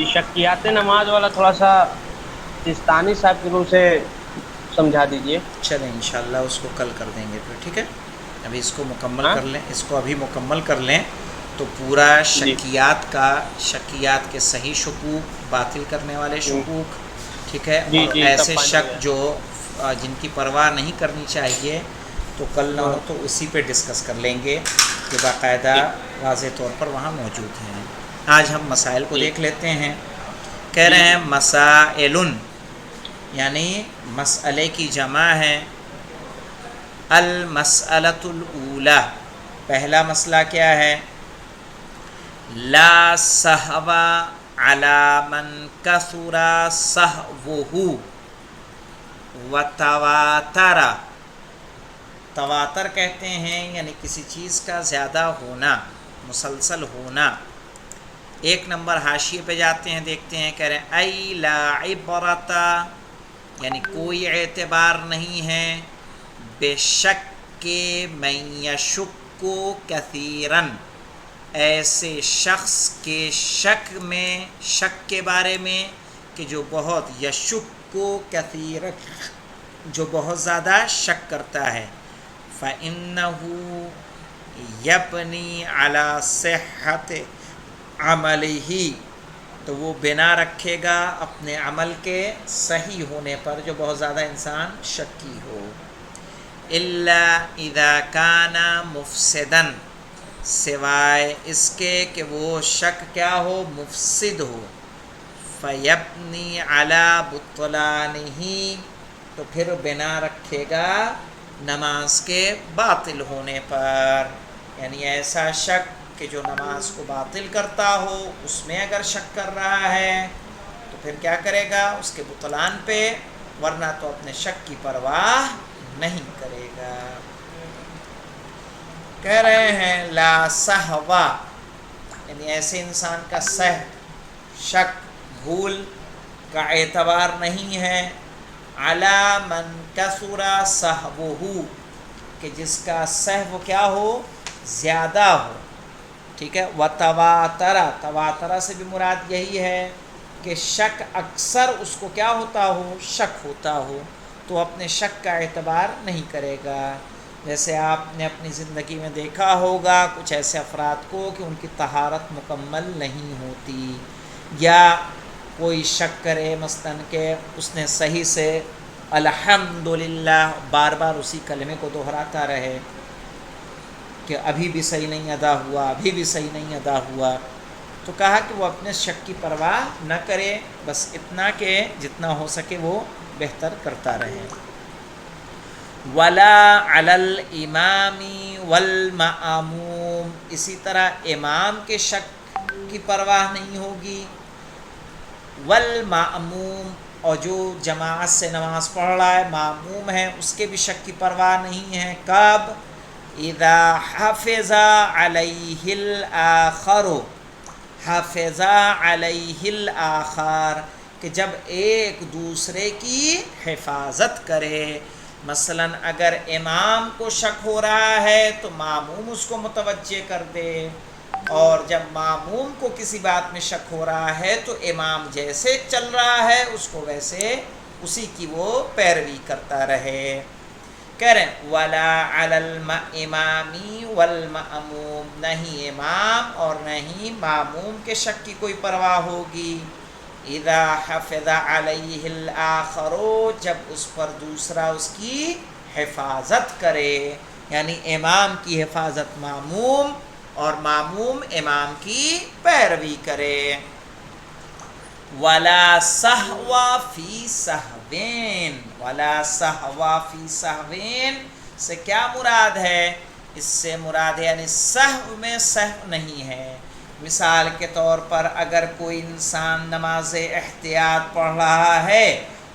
یہ شکیات نماز والا تھوڑا سا سستانی صاحب کے روح سے سمجھا دیجئے۔ چلیں انشاءاللہ اس کو کل کر دیں گے پھر، ٹھیک ہے؟ ابھی اس کو مکمل ہاں کر لیں، اس کو ابھی مکمل کر لیں تو پورا جی شکیات کے صحیح شکوک، باطل کرنے والے شکوک، ٹھیک ہے، جی اور جی سب ایسے فائنل ہو شک گیا۔ جو جن کی پرواہ نہیں کرنی چاہیے، تو کل نہ ہاں ہو تو اسی پہ ڈسکس کر لیں گے کہ باقاعدہ جی واضح طور پر وہاں موجود ہیں۔ آج ہم مسائل کو جی دیکھ لیتے ہیں۔ کہہ جی رہے جی ہیں مسائل، یعنی مسئلے کی جمع ہے المسألۃ الاولی۔ پہلا مسئلہ کیا ہے؟ لا سہو علی من کثر سہوہ وتواتر۔ تواتر کہتے ہیں یعنی کسی چیز کا زیادہ ہونا، مسلسل ہونا۔ ایک نمبر حاشیے پہ جاتے ہیں، دیکھتے ہیں، کہہ رہے ہیں ای لا عبرت، یعنی کوئی اعتبار نہیں ہے، بے شک کے من یشک کثیرا، ایسے شخص کے شک میں، شک کے بارے میں کہ جو بہت یشک کثیرا، جو بہت زیادہ شک کرتا ہے۔ فَإِنَّهُ يَبْنِي عَلَى صِحَّةِ عَمَلِهِ، تو وہ بنا رکھے گا اپنے عمل کے صحیح ہونے پر، جو بہت زیادہ انسان شکی ہو۔ إِلَّا إِذَا كَانَ مُفْسِدًا، سوائے اس کے کہ وہ شک کیا ہو؟ مفسد ہو۔ فَيَبْنِي عَلَى بُطْلَانِهِ، تو پھر بنا رکھے گا نماز کے باطل ہونے پر، یعنی ایسا شک کہ جو نماز کو باطل کرتا ہو، اس میں اگر شک کر رہا ہے تو پھر کیا کرے گا؟ اس کے بطلان پہ، ورنہ تو اپنے شک کی پرواہ نہیں کرے گا۔ کہہ رہے ہیں لا سہوا، یعنی ایسے انسان کا شک، بھول کا اعتبار نہیں ہے، علی من کثر سہوہ، کہ جس کا سہو کیا ہو؟ زیادہ ہو، ٹھیک ہے۔ وتواتر، تواتر سے بھی مراد یہی ہے کہ شک اکثر اس کو کیا ہوتا ہو؟ شک ہوتا ہو، تو اپنے شک کا اعتبار نہیں کرے گا۔ جیسے آپ نے اپنی زندگی میں دیکھا ہوگا کچھ ایسے افراد کو کہ ان کی طہارت مکمل نہیں ہوتی، یا کوئی شک کرے مثلاً کہ اس نے صحیح سے الحمدللہ بار بار اسی کلمے کو دہراتا رہے کہ ابھی بھی صحیح نہیں ادا ہوا، ابھی بھی صحیح نہیں ادا ہوا، تو کہا کہ وہ اپنے شک کی پرواہ نہ کرے، بس اتنا کہ جتنا ہو سکے وہ بہتر کرتا رہے۔ ولا علی الامام والمأموم، اسی طرح امام کے شک کی پرواہ نہیں ہوگی، والمأموم، اور جو جماعت سے نماز پڑھ رہا ہے، معموم ہے، اس کے بھی شک کی پرواہ نہیں ہے۔ کب؟ اذا حفظ علیہ الآخر، حفظ علیہ الآخر، کہ جب ایک دوسرے کی حفاظت کرے۔ مثلا اگر امام کو شک ہو رہا ہے تو معموم اس کو متوجہ کر دے، اور جب معموم کو کسی بات میں شک ہو رہا ہے تو امام جیسے چل رہا ہے اس کو ویسے اسی کی وہ پیروی کرتا رہے۔ کہہ رہے ہیں ولا علی الامام والمأموم، نہیں امام اور نہیں معموم کے شک کی کوئی پرواہ ہوگی۔ اذا حفظ علیہ الآخر، جب اس پر دوسرا اس کی حفاظت کرے، یعنی امام کی حفاظت معموم اور معموم امام کی پیروی کرے۔ ولا سہو فی سہوین، ولا سہو فی سہوین سے کیا مراد ہے؟ اس سے مراد ہے یعنی سہو میں سہو نہیں ہے۔ مثال کے طور پر اگر کوئی انسان نماز احتیاط پڑھ رہا ہے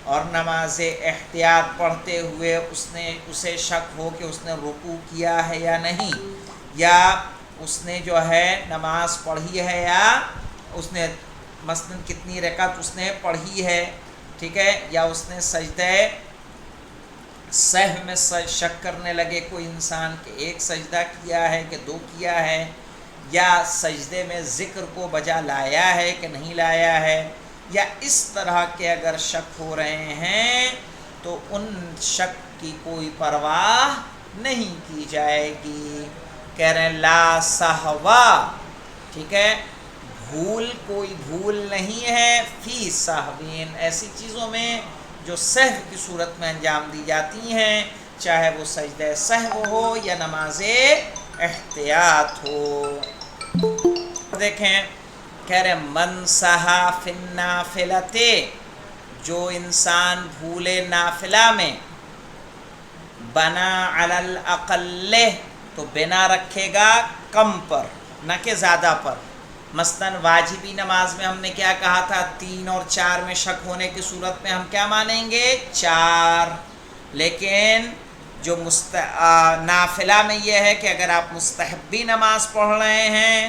اور نماز احتیاط پڑھتے ہوئے اسے شک ہو کہ اس نے رکوع کیا ہے یا نہیں، یا اس نے جو ہے نماز پڑھی ہے، یا اس نے مثلاً کتنی رکعت اس نے پڑھی ہے، ٹھیک ہے، یا اس نے سجدہ سہو میں شک کرنے لگے کوئی انسان کہ ایک سجدہ کیا ہے کہ دو کیا ہے، یا سجدے میں ذکر کو بجا لایا ہے کہ نہیں لایا ہے، یا اس طرح کے اگر شک ہو رہے ہیں تو ان شک کی کوئی پرواہ نہیں کی جائے گی۔ کہہ رہے ہیں لا سہوا، ٹھیک ہے، بھول کوئی بھول نہیں ہے، فی سہوین، ایسی چیزوں میں جو سہو کی صورت میں انجام دی جاتی ہیں، چاہے وہ سجدہ سہو ہو یا نماز احتیاط ہو۔ دیکھیں کہہ رہے ہیں من سہا فی النافلۃ، جو انسان بھولے نافلہ میں، بنا علی الاقل، تو بنا رکھے گا کم پر نہ کہ زیادہ پر۔ مثلاً واجبی نماز میں ہم نے کیا کہا تھا، 3 اور 4 میں شک ہونے کی صورت میں ہم کیا مانیں گے، 4۔ لیکن جو نافلہ میں یہ ہے کہ اگر آپ مستحبی نماز پڑھ رہے ہیں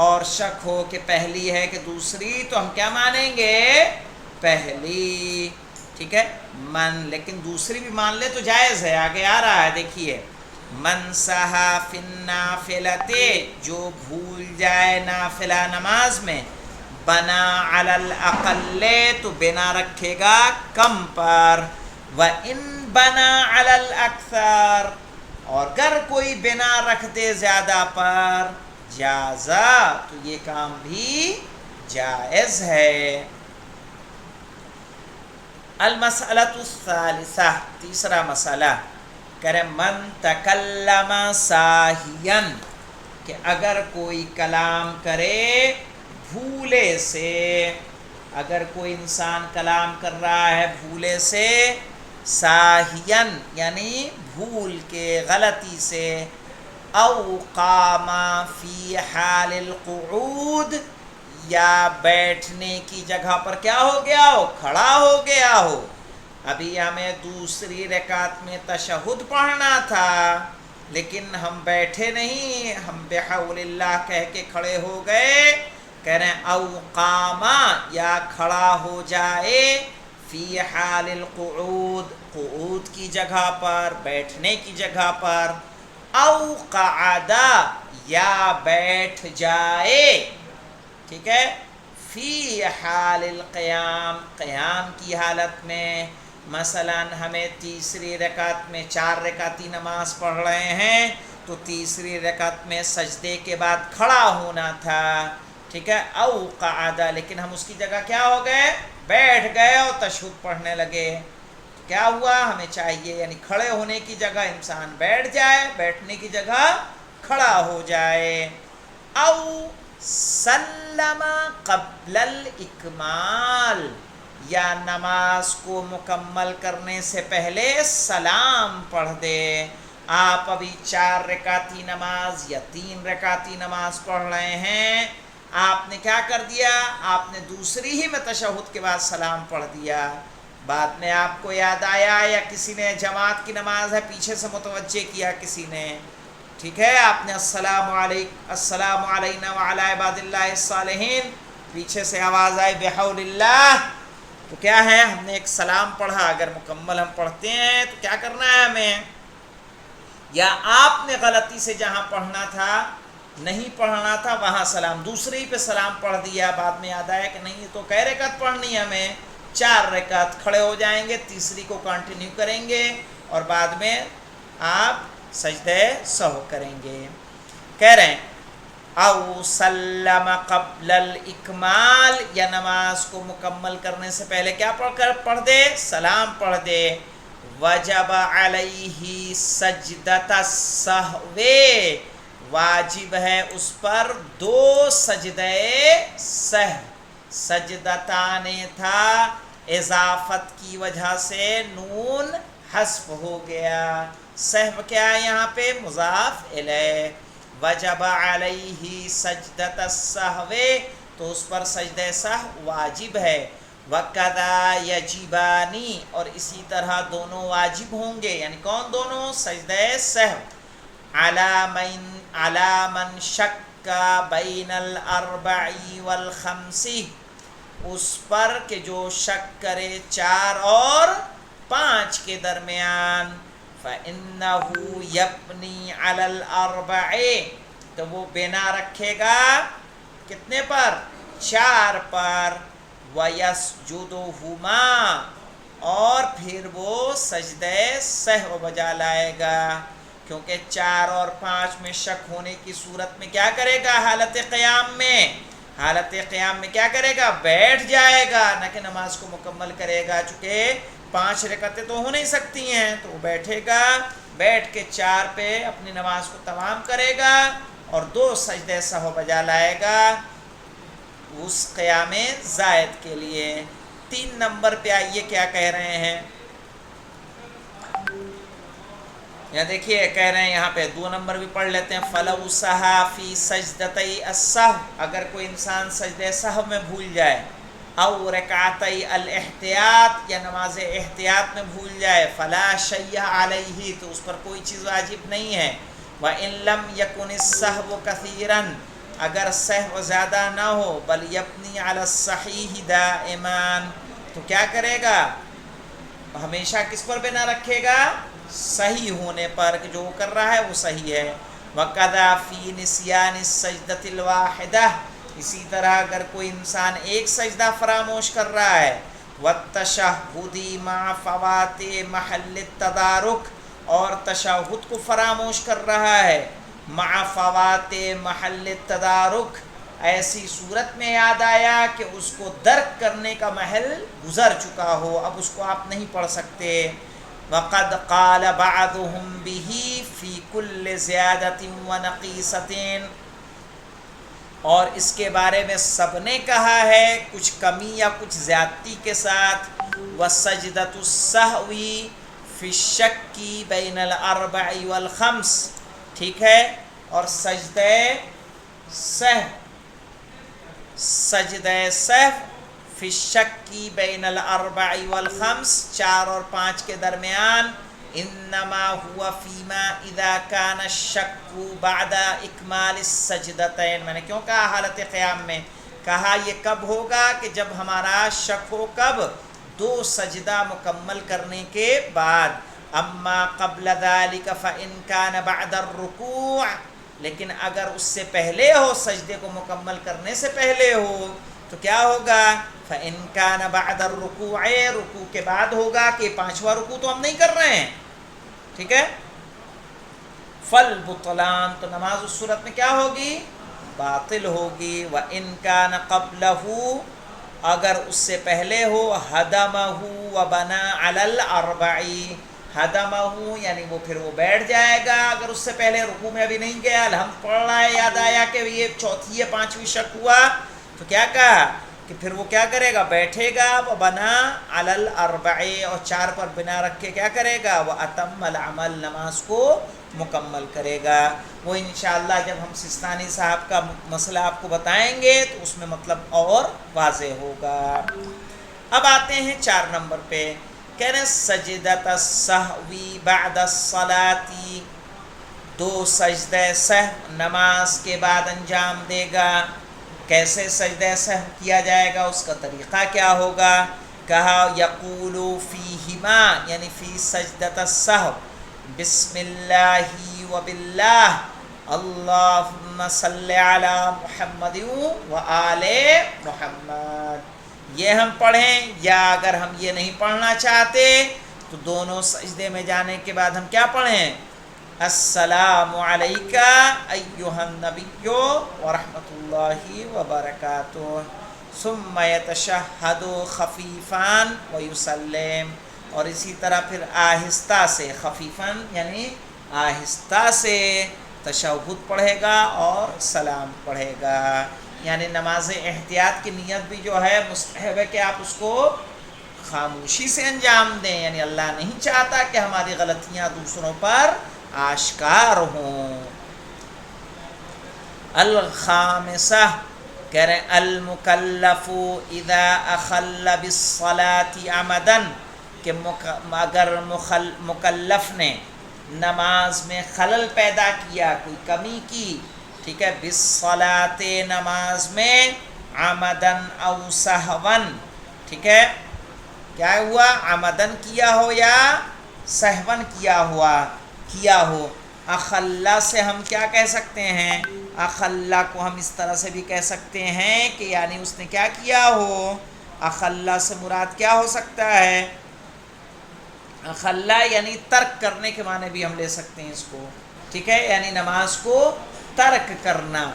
اور شک ہو کہ پہلی ہے کہ دوسری، تو ہم کیا مانیں گے، پہلی، ٹھیک ہے۔ لیکن دوسری بھی مان لے تو جائز ہے، آگے آ رہا ہے دیکھیے، من سہا فی النافلۃ، جو بھول جائے نافلہ نماز میں، بنا علی الاقل، تو بنا رکھے گا کم پر، وَإِن بنا علی الاکثر، اور اگر کوئی بنا رکھ دے زیادہ پر، جازا، تو یہ کام بھی جائز ہے۔ المسألۃ الثالثہ، تیسرا مسئلہ، کرے من تکلم ساہین، کہ اگر کوئی کلام کرے بھولے سے، اگر کوئی انسان کلام کر رہا ہے بھولے سے، ساہین یعنی بھول کے، غلطی سے، او قام فی حال القعود، یا بیٹھنے کی جگہ پر کیا ہو گیا ہو، کھڑا ہو گیا ہو۔ ابھی ہمیں دوسری رکعت میں تشہد پڑھنا تھا لیکن ہم بیٹھے نہیں، ہم بحول اللہ کہہ کے کھڑے ہو گئے۔ کہہ رہے ہیں او قاما، یا کھڑا ہو جائے، فی حال القعود، قعود کی جگہ پر، بیٹھنے کی جگہ پر، او قعدا، یا بیٹھ جائے، ٹھیک ہے، فی حال القیام، قیام کی حالت میں۔ مثلا ہمیں تیسری رکعت میں، 4 رکعتی نماز پڑھ رہے ہیں تو تیسری رکعت میں سجدے کے بعد کھڑا ہونا تھا، ٹھیک ہے، او قعدا، لیکن ہم اس کی جگہ کیا ہو گئے، بیٹھ گئے اور تشہد پڑھنے لگے۔ کیا ہوا، ہمیں چاہیے یعنی کھڑے ہونے کی جگہ انسان بیٹھ جائے، بیٹھنے کی جگہ کھڑا ہو جائے۔ او سلم قبل الاکمال، یا نماز کو مکمل کرنے سے پہلے سلام پڑھ دے۔ آپ ابھی 4 رکعتی نماز یا 3 رکعتی نماز پڑھ رہے ہیں، آپ نے کیا کر دیا، آپ نے دوسری ہی میں تشہد کے بعد سلام پڑھ دیا، بعد میں آپ کو یاد آیا یا کسی نے، جماعت کی نماز ہے، پیچھے سے متوجہ کیا کسی نے، ٹھیک ہے، آپ نے السلام علینا وعلی عباد اللہ الصالحین، پیچھے سے آواز آئی بحول اللہ، تو کیا ہے، ہم نے ایک سلام پڑھا۔ اگر مکمل ہم پڑھتے ہیں تو کیا کرنا ہے ہمیں، یا آپ نے غلطی سے جہاں پڑھنا تھا، نہیں پڑھنا تھا، وہاں سلام، دوسری پہ سلام پڑھ دیا، بعد میں یاد آیا کہ نہیں تو کئی رکعت پڑھنی ہے ہمیں، 4 رکعت، کھڑے ہو جائیں گے، تیسری کو کنٹینیو کریں گے اور بعد میں آپ سجدہ سہو کریں گے۔ کہہ رہے ہیں او سلم قبل الاکمال، یا نماز کو مکمل کرنے سے پہلے کیا پڑھ دے، سلام پڑھ دے۔ وجب علیہ سجدۃ السہو، واجب ہے اس پر 2 سجدہ سہو، سجدتان تھا، اضافت کی وجہ سے نون حذف ہو گیا، سہو کیا ہے یہاں پہ، مضاف الیہ، وجب علیہ سجدۃ السہو، تو اس پر سجدہ سہو واجب ہے۔ وَقَذَا یجبانی، اور اسی طرح دونوں واجب ہوں گے، یعنی کون دونوں، سجدہ سہو، علی من شک بین الاربع والخمس، اس پر کہ جو شک کرے 4 اور 5 کے درمیان، فَإِنَّهُ يَبْنِي عَلَى الْأَرْبَعِ، تو وہ بنا رکھے گا کتنے پر؟ 4 پر. وَيَسْجُدُهُمَا اور پھر وہ سجدہ سہو بجا لائے گا، کیونکہ 4 اور 5 میں شک ہونے کی صورت میں کیا کرے گا؟ حالت قیام میں کیا کرے گا؟ بیٹھ جائے گا، نہ کہ نماز کو مکمل کرے گا، چونکہ 5 رکعتیں تو ہو نہیں سکتی ہیں، تو وہ بیٹھے گا، بیٹھ کے 4 پہ اپنی نماز کو تمام کرے گا اور 2 سجدہ سہو بجا لائے گا اس قیام زائد کے لیے. 3 نمبر پہ آئیے کیا کہہ رہے ہیں. یہاں دیکھیے کہہ رہے ہیں یہاں پہ 2 نمبر بھی پڑھ لیتے ہیں. فَلَوْ سَهَا فِي سَجْدَتَيْ السَّهْوِ اگر کوئی انسان سجدہ سہو میں بھول جائے، او رکعتي الاحتیاط یا نماز احتیاط میں بھول جائے، فَلَا شَيْءَ عَلَيْهِ تو اس پر کوئی چیز واجب نہیں ہے. وَإِن لَمْ يَكُنِ السَّهْوُ كَثِيرًا اگر سہو زیادہ نہ ہو، بل یبنی علی الصحیح دائمان تو کیا کرے گا؟ ہمیشہ کس پر بنا رکھے گا؟ صحیح ہونے پر، کہ جو وہ کر رہا ہے وہ صحیح ہے. وَقَذَا فِي نِسْيَانِ السَّجْدَةِ الْوَاحِدَةِ اسی طرح اگر کوئی انسان ایک سجدہ فراموش کر رہا ہے، وَالتَّشَهُّدِ مَعَ فَوَاتِ مَحَلِّ التَّدَارُكِ اور تشہد کو فراموش کر رہا ہے، مع فوات محل التدارک ایسی صورت میں یاد آیا کہ اس کو درک کرنے کا محل گزر چکا ہو، اب اس کو آپ نہیں پڑھ سکتے. وقد قال بعضهم به في كل زیادة ونقیصة اور اس کے بارے میں سب نے کہا ہے کچھ کمی یا کچھ زیادتی کے ساتھ. وسجدۃ السہو فی الشک بین الاربع والخمس ٹھیک ہے، اور سجدہ سہو فی الشک بین الاربع والخمس 4 اور 5 کے درمیان. انما هو فیما اذا کان الشک بعد اکمال السجدتین میں نے کیوں کہا حالت قیام میں؟ کہا یہ کب ہوگا کہ جب ہمارا شک ہو، کب؟ 2 سجدہ مکمل کرنے کے بعد. اما قبل ذلك فإن كان بعد الرکوع لیکن اگر اس سے پہلے ہو، سجدے کو مکمل کرنے سے پہلے ہو تو کیا ہوگا؟ فإن كان بعد الرکوع رکوع کے بعد ہوگا، کہ 5واں رکوع تو ہم نہیں کر رہے ہیں، ٹھیک ہے. فالبطلان تو نماز اس صورت میں کیا ہوگی؟ باطل ہوگی. وإن كان قبله اگر اس سے پہلے ہو، ہدمہ وبنا علی الاربع ہدمہ یعنی وہ پھر وہ بیٹھ جائے گا. اگر اس سے پہلے رکوع میں ابھی نہیں گیا، الحمد پڑھ رہا ہے، یاد آیا کہ یہ چوتھی یا 5ویں شک ہوا تو کیا کہا کہ پھر وہ کیا کرے گا؟ بیٹھے گا. وبنا علی الاربع اور 4 پر بنا رکھ کے کیا کرے گا؟ واتم العمل نماز کو مکمل کرے گا. وہ انشاءاللہ جب ہم سستانی صاحب کا مسئلہ آپ کو بتائیں گے تو اس میں مطلب اور واضح ہوگا. اب آتے ہیں 4 نمبر پہ. کہہ رہے ہیں سجدۃ السہو بعد الصلاۃ 2 سجدہ سہو نماز کے بعد انجام دے گا. کیسے سجدہ سہو کیا جائے گا، اس کا طریقہ کیا ہوگا؟ کہا یقول فیہما یعنی فی سجدۃ السہو بسم اللہ وباللہ اللہم صلی علی محمد وآل محمد یہ ہم پڑھیں، یا اگر ہم یہ نہیں پڑھنا چاہتے تو دونوں سجدے میں جانے کے بعد ہم کیا پڑھیں؟ السلام علیکہ ایہا النبی ورحمۃ اللہ وبرکاتہ ثم یتشہد خفیفاً ویسلم اور اسی طرح پھر آہستہ سے خفیفاً یعنی آہستہ سے تشہد پڑھے گا اور سلام پڑھے گا. یعنی نماز احتیاط کی نیت بھی جو ہے مستحب ہے کہ آپ اس کو خاموشی سے انجام دیں، یعنی اللہ نہیں چاہتا کہ ہماری غلطیاں دوسروں پر آشکار ہوں. الخامسہ کہہ رہے ہیں المکلف اذا اخل بالصلاة عمدا کہ اگر مکلف نے نماز میں خلل پیدا کیا، کوئی کمی کی، ٹھیک ہے، بالصلاۃ نماز میں، عمدن او سہون ٹھیک ہے، کیا ہوا؟ عمدن کیا ہو یا سہون کیا ہو. اخلا سے ہم کیا کہہ سکتے ہیں؟ اخلا کو ہم اس طرح سے بھی کہہ سکتے ہیں کہ یعنی اس نے کیا کیا ہو. اخلا سے مراد کیا ہو سکتا ہے؟ اخلا یعنی ترک کرنے کے معنی بھی ہم لے سکتے ہیں اس کو. ٹھیک ہے، یعنی نماز کو ترک کرنا.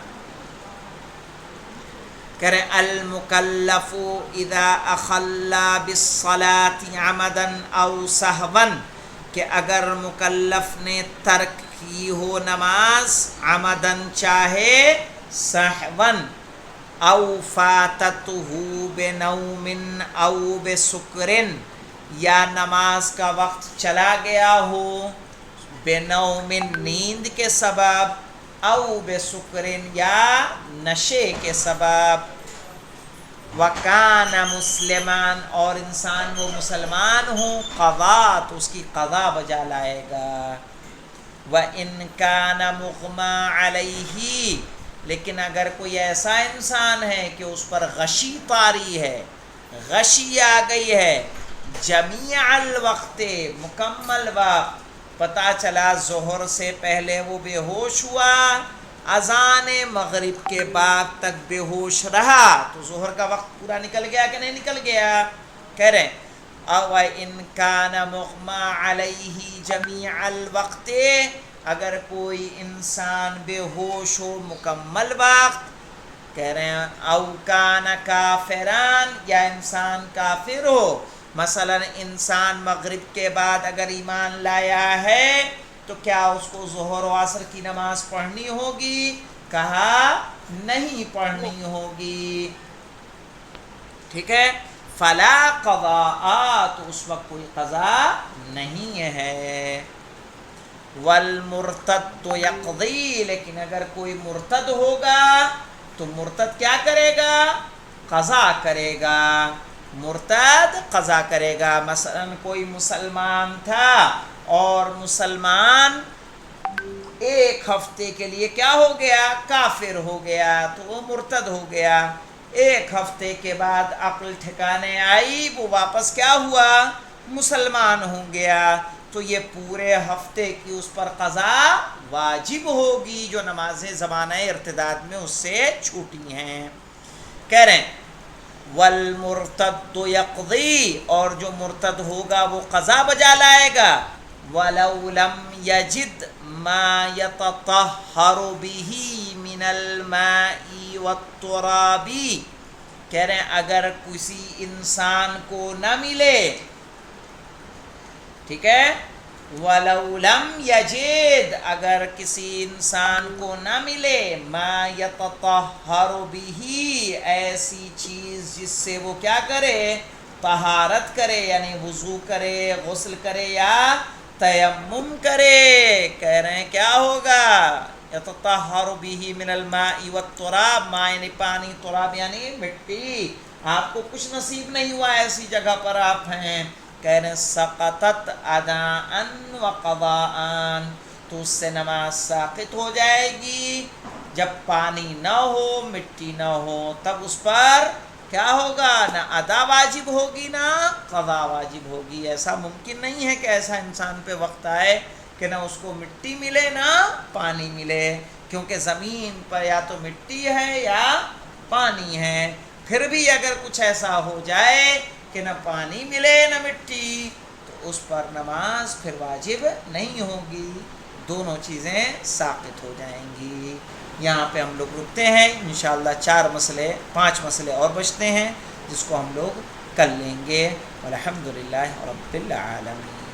کہہ رہے المکلف اذا اخلا بالصلاة عمدا او سہوا، کہ اگر مکلف نے ترک کی ہو نماز عمدن چاہے سہوا، او فاتتہ بنوم او بسکر، یا نماز کا وقت چلا گیا ہو بنوم نیند کے سبب، او بسکر یا نشے کے سبب، وکان مسلمان اور انسان وہ مسلمان ہوں، قضا تو اس کی قضا بجا لائے گا. وَإِن كَانَ مُغْمَى عَلَيْهِ، لیکن اگر کوئی ایسا انسان ہے کہ اس پر غشی طاری ہے، غشی آ گئی ہے، جمیع الوقت مکمل وقت، پتہ چلا ظہر سے پہلے وہ بے ہوش ہوا، اذان مغرب کے بعد تک بے ہوش رہا، تو ظہر کا وقت پورا نکل گیا کہ نہیں نکل گیا؟ کہہ رہے ہیں او ان کان مغمى علیہ جمیع الوقت، اگر کوئی انسان بے ہوش ہو مکمل وقت، کہہ رہے ہیں او کان کافران، یا انسان کافر ہو. مثلا انسان مغرب کے بعد اگر ایمان لایا ہے تو کیا اس کو ظہر و عصر کی نماز پڑھنی ہوگی؟ کہا نہیں پڑھنی ہوگی. ٹھیک ہے، فلا قضاء، تو اس وقت کوئی قضا نہیں ہے. والمرتد یقضی، لیکن اگر کوئی مرتد ہوگا تو مرتد کیا کرے گا؟ قضا کرے گا. مرتد قضا کرے گا. مثلا کوئی مسلمان تھا اور مسلمان ایک ہفتے کے لیے کیا ہو گیا؟ کافر ہو گیا، تو وہ مرتد ہو گیا. ایک ہفتے کے بعد عقل ٹھکانے آئی، وہ واپس کیا ہوا؟ مسلمان ہو گیا. تو یہ پورے ہفتے کی اس پر قضا واجب ہوگی جو نمازیں زمانہ ارتداد میں اس سے چھوٹی ہیں. کہہ رہے ہیں والمرتد یقضی، اور جو مرتد ہوگا وہ قضا بجا لائے گا. وَلَوْ لَمْ يَجِدْ مَا يَتَطَهَّرُ بِهِ مِنَ الْمَاءِ وَالتُّرَابِ، کہہ رہے ہیں اگر کسی انسان کو نہ ملے، ٹھیک ہے، وَلَوْ لَمْ يَجِدْ، اگر کسی انسان کو نہ ملے، مَا يَتَطَهَّرُ بِهِ، ایسی چیز جس سے وہ کیا کرے؟ طہارت کرے، یعنی وضو کرے، غسل کرے یا تیمم کرے. کہہ رہے ہیں کیا ہوگا؟ یتطہر بہ من الماء والتراب، ماء یعنی پانی، تراب یعنی مٹی. آپ کو کچھ نصیب نہیں ہوا، ایسی جگہ پر آپ ہیں. کہہ رہے ہیں سقطت اداء وقضاء، تو اس سے نماز ساقط ہو جائے گی. جب پانی نہ ہو، مٹی نہ ہو، تب اس پر کیا ہوگا؟ نہ ادا واجب ہوگی نہ قضا واجب ہوگی. ایسا ممکن نہیں ہے کہ ایسا انسان پہ وقت آئے کہ نہ اس کو مٹی ملے نہ پانی ملے، کیونکہ زمین پر یا تو مٹی ہے یا پانی ہے. پھر بھی اگر کچھ ایسا ہو جائے کہ نہ پانی ملے نہ مٹی، تو اس پر نماز پھر واجب نہیں ہوگی، دونوں چیزیں ساقط ہو جائیں گی. یہاں پہ ہم لوگ رکتے ہیں. انشاءاللہ 5 مسئلے اور بچتے ہیں جس کو ہم لوگ کل لیں گے. والحمدللہ رب العالمین.